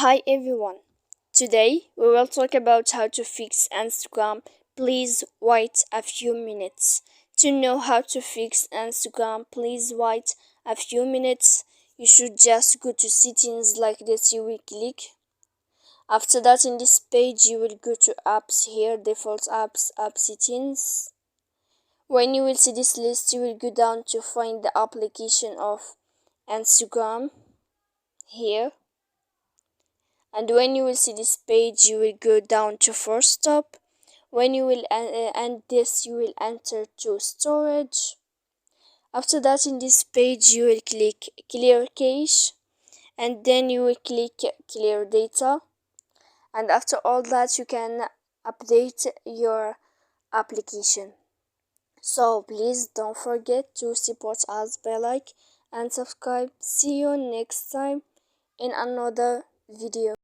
Hi everyone. Today we will talk about how to fix Instagram. Please wait a few minutes. To know how to fix Instagram, please wait a few minutes. You should just go to settings like this. You will click. After that, in this page, you will go to apps here, default apps, app settings. When you will see this list, you will go down to find the application of Instagram here. And when you will see this page, you will go down to force stop. When you will end this, you will enter to storage. After that, in this page, you will click clear cache, and then you will click clear data. And after all that, you can update your application. So please don't forget to support us by like and subscribe. See you next time in another video.